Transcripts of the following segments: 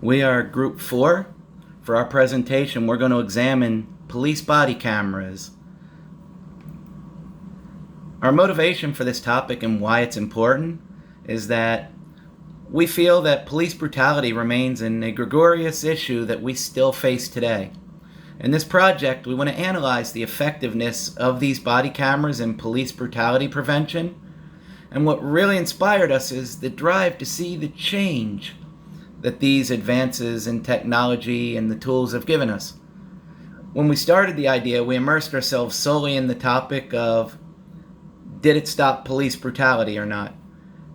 We are Group 4. For our presentation, we're going to examine police body cameras. Our motivation for this topic and why it's important is that we feel that police brutality remains an egregious issue that we still face today. In this project, we want to analyze the effectiveness of these body cameras in police brutality prevention. And what really inspired us is the drive to see the change that these advances in technology and the tools have given us. When we started the idea, we immersed ourselves solely in the topic of, did it stop police brutality or not?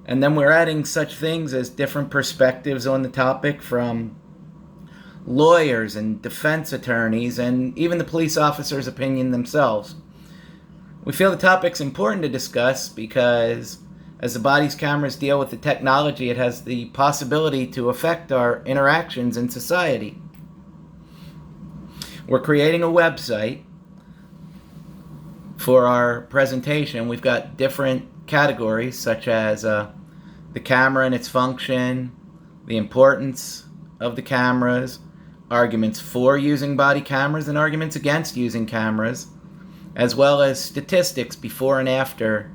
And then we're adding such things as different perspectives on the topic from lawyers and defense attorneys and even the police officers' opinion themselves. We feel the topic's important to discuss because as the body's cameras deal with the technology, it has the possibility to affect our interactions in society. We're creating a website for our presentation. We've got different categories such as the camera and its function, the importance of the cameras, arguments for using body cameras and arguments against using cameras, as well as statistics before and after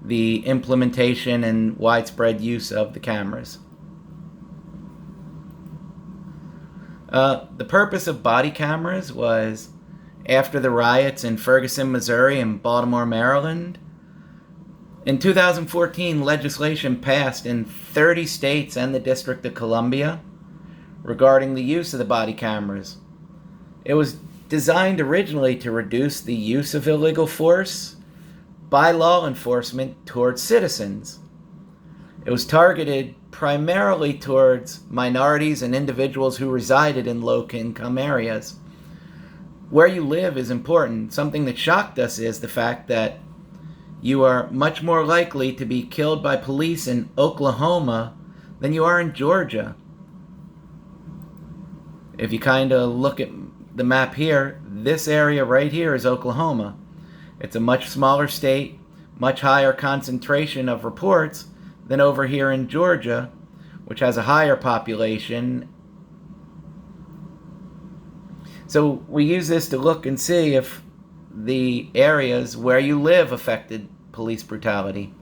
the implementation and widespread use of the cameras. The purpose of body cameras was after the riots in Ferguson, Missouri and Baltimore, Maryland. In 2014, legislation passed in 30 states and the District of Columbia regarding the use of the body cameras. It was designed originally to reduce the use of illegal force by law enforcement towards citizens. It was targeted primarily towards minorities and individuals who resided in low-income areas. Where you live is important. Something that shocked us is the fact that you are much more likely to be killed by police in Oklahoma than you are in Georgia. If you kind of look at the map here, this area right here is Oklahoma. It's a much smaller state, much higher concentration of reports than over here in Georgia, which has a higher population. So we use this to look and see if the areas where you live affected police brutality.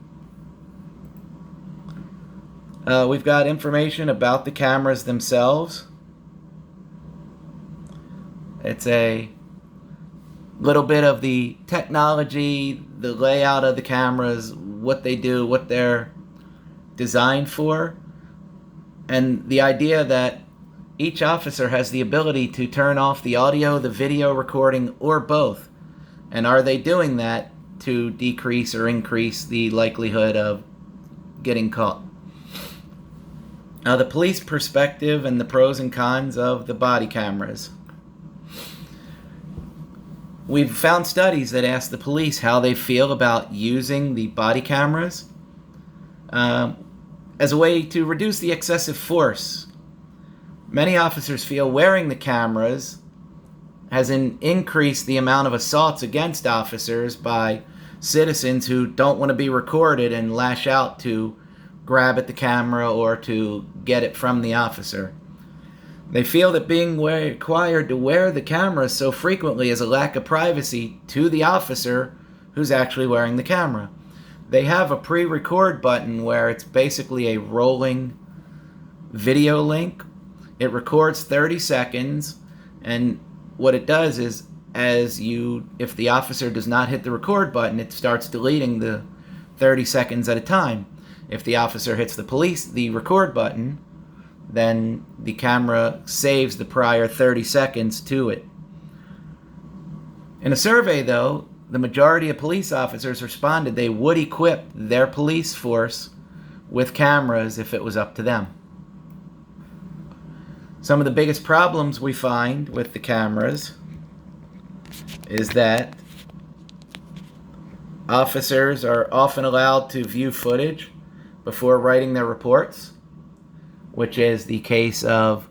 We've got information about the cameras themselves. It's a little bit of the technology, the layout of the cameras, what they do, what they're designed for, and the idea that each officer has the ability to turn off the audio, the video recording, or both. And are they doing that to decrease or increase the likelihood of getting caught? Now, the police perspective and the pros and cons of the body cameras. We've found studies that ask the police how they feel about using the body cameras as a way to reduce the excessive force. Many officers feel wearing the cameras has increased the amount of assaults against officers by citizens who don't want to be recorded and lash out to grab at the camera or to get it from the officer. They feel that being required to wear the camera so frequently is a lack of privacy to the officer who's actually wearing the camera. They have a pre-record button where it's basically a rolling video link. It records 30 seconds, and what it does is if the officer does not hit the record button, it starts deleting the 30 seconds at a time. If the officer hits the record button, then the camera saves the prior 30 seconds to it. In a survey, though, the majority of police officers responded they would equip their police force with cameras if it was up to them. Some of the biggest problems we find with the cameras is that officers are often allowed to view footage before writing their reports, which is the case of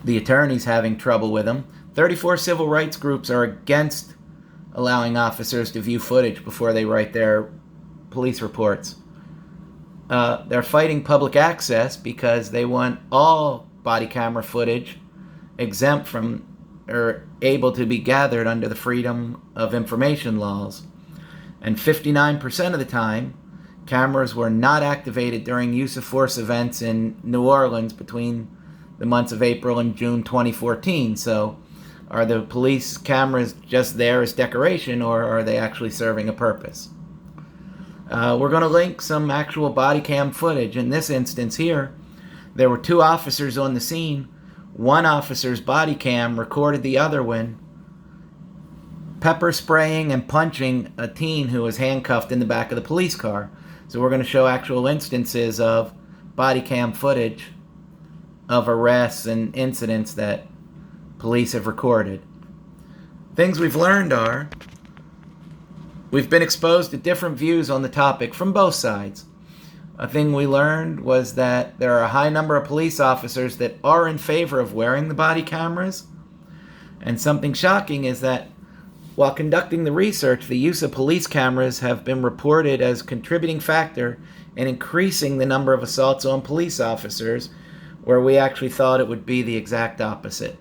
the attorneys having trouble with them. 34 civil rights groups are against allowing officers to view footage before they write their police reports. They're fighting public access because they want all body camera footage exempt from or able to be gathered under the Freedom of Information laws. And 59% of the time, cameras were not activated during use of force events in New Orleans between the months of April and June 2014. So are the police cameras just there as decoration, or are they actually serving a purpose? We're going to link some actual body cam footage. In this instance here, there were 2 officers on the scene. One officer's body cam recorded the other one pepper spraying and punching a teen who was handcuffed in the back of the police car. So we're going to show actual instances of body cam footage of arrests and incidents that police have recorded. Things we've learned are, we've been exposed to different views on the topic from both sides. A thing we learned was that there are a high number of police officers that are in favor of wearing the body cameras. And something shocking is that while conducting the research, the use of police cameras have been reported as a contributing factor in increasing the number of assaults on police officers, where we actually thought it would be the exact opposite.